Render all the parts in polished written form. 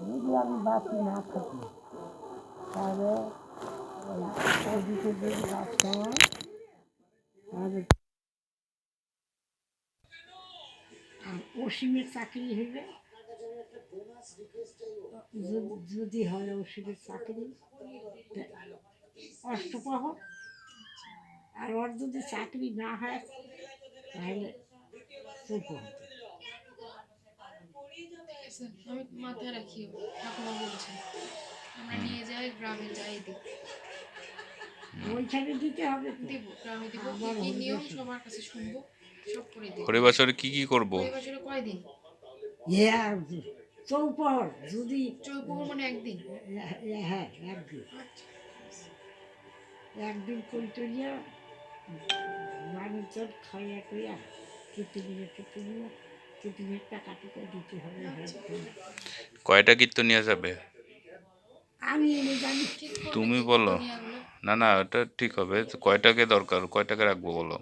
যদি আমি বাঁচি না থাকি তাহলে ওদিকে যদি বাচ্চা হয় তাহলে অসীমের চাকরি হইবে। যদি হয় অসীমের চাকরি অষ্টপ্রহর, আর ওর যদি চাকরি না হয় তাহলে চৌপহর। আমি মাথায় রাখি, ঠাকুমা বলছে আমরা নিয়ে যাই গ্রামে যাই দিব, ওইখানে দিতে হবে, দিব গ্রামে দিব, কি কি নিয়ম সবার কাছে শুনবো, সব করে দিব। হরিবাসরে কি কি করব? হরিবাসরে কয়দিন? চৌপহর যদি চৌপহর মানে একদিন? হ্যাঁ একদিন, একদিন কইটরিয়া মানুষজন খাইয়া টইয়া কীর্তনের টাকা টুকা দিতে হবে। কয়টা কীর্তন নিয়ে যাবে? আমি এনে জানি, তুমি বলো। না না, ওটা ঠিক হবে। কয়টাকে দরকার, কয়টাকে রাখবো বলো?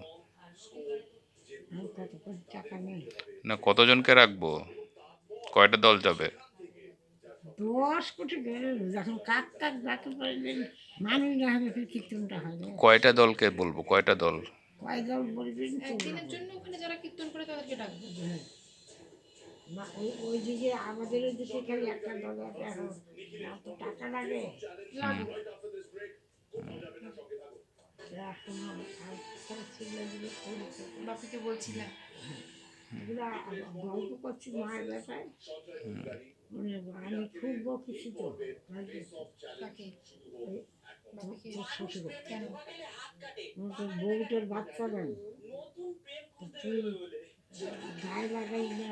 কত করে টাকা নেই। না, কতজনকে রাখবো? কয়টা দল যাবে? 10 কোটি গেলে যখন কাক কাক ডাকে পারবেন মানুষ না হলে কীর্তনটা হবে। কয়টা দলকে বলবো, কয়টা দল? কয় দল বলবেন? একদিনের জন্য ওখানে যারা কীর্তন করে তাদেরকে ডাকবো। না ওইদিকে আমাদের ওইদিকে খালি একটা দল আছে, এখন তো টাকা লাগে। বাপিকে বলছিলাম এগুলা গল্প করছি মায়ের ব্যাপারে, মানে আমি খুব বকেছি তো তাকে, শ্বশুর কেন বউটার বাচ্চা নেন, তুই গায়ে লাগাই না,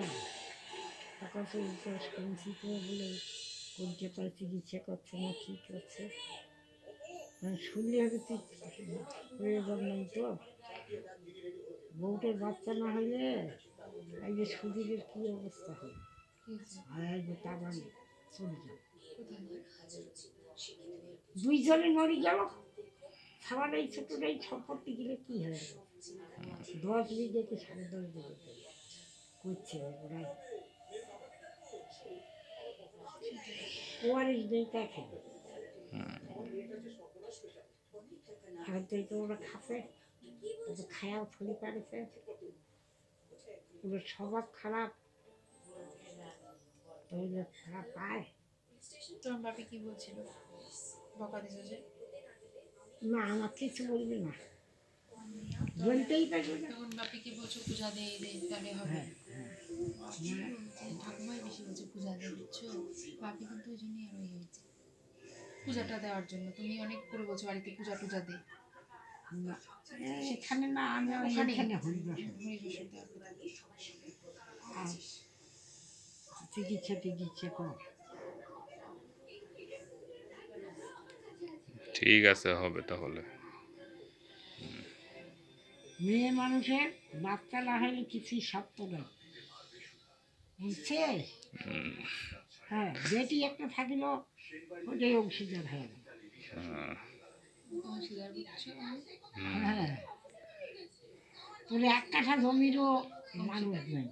টাকা পয়সা শুনছি তো বলে কলকাতায় চিকিৎসা করছে না কি করছে, মানে শুনলে হবে তুই প্রয়োজন নেই তো। বউটার বাচ্চা না হলে এই যে সুদীরের কী অবস্থা হয়, আর এই যে তাবান চলে যাবে, দুইজনে মরে গেল, খাবার এই ছোটটাই সম্পত্তি গেলে কী হয়ে গেল, 10 বিঘে কি 10.5 বিঘে করছে ওরাই, ওয়ারিস নেই তাকে, এখন তো ওরা খাবে, খায়াও থলি পারেছে, ওদের স্বভাব খারাপ, খারাপ পায়। তোমার বাপি কি বলছিল? বকা দিল যে? না আমার কিছু বলবি না, বলতেই পারবো না। তখন বাপিকে বলছো পূজা দিয়ে তাহলে হবে। ঠাকুমাই বেশি বলছে পূজা দিয়ে বুঝছো, বাপি কিন্তু ওই জন্যই আরো হয়েছে পূজাটা দেওয়ার জন্য। তুমি অনেক করে বলছো বাড়িতে পূজা টুজা দে, এখানে না, আমি এখানে চিকিৎসা কর। ঠিক আছে, হবে তাহলে। মেয়ে মানুষের বাচ্চা না হলে কিছুই সত্য নয়, বুঝছে? হ্যাঁ, বেটি একটা থাকলো ওটাই অংশীদার হয়ে গেল। হ্যাঁ, তোর 1 কাঠা জমিরও মানুষ নেই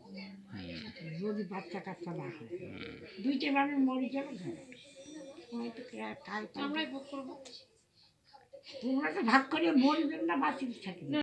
যদি বাচ্চা কাচ্চা না হয়, 2টে মানুষ মরে গেল, আমরাই ভোগ করবো। তোমরা তো ভাগ করে মরবেন না, বাঁচিয়ে থাকবে।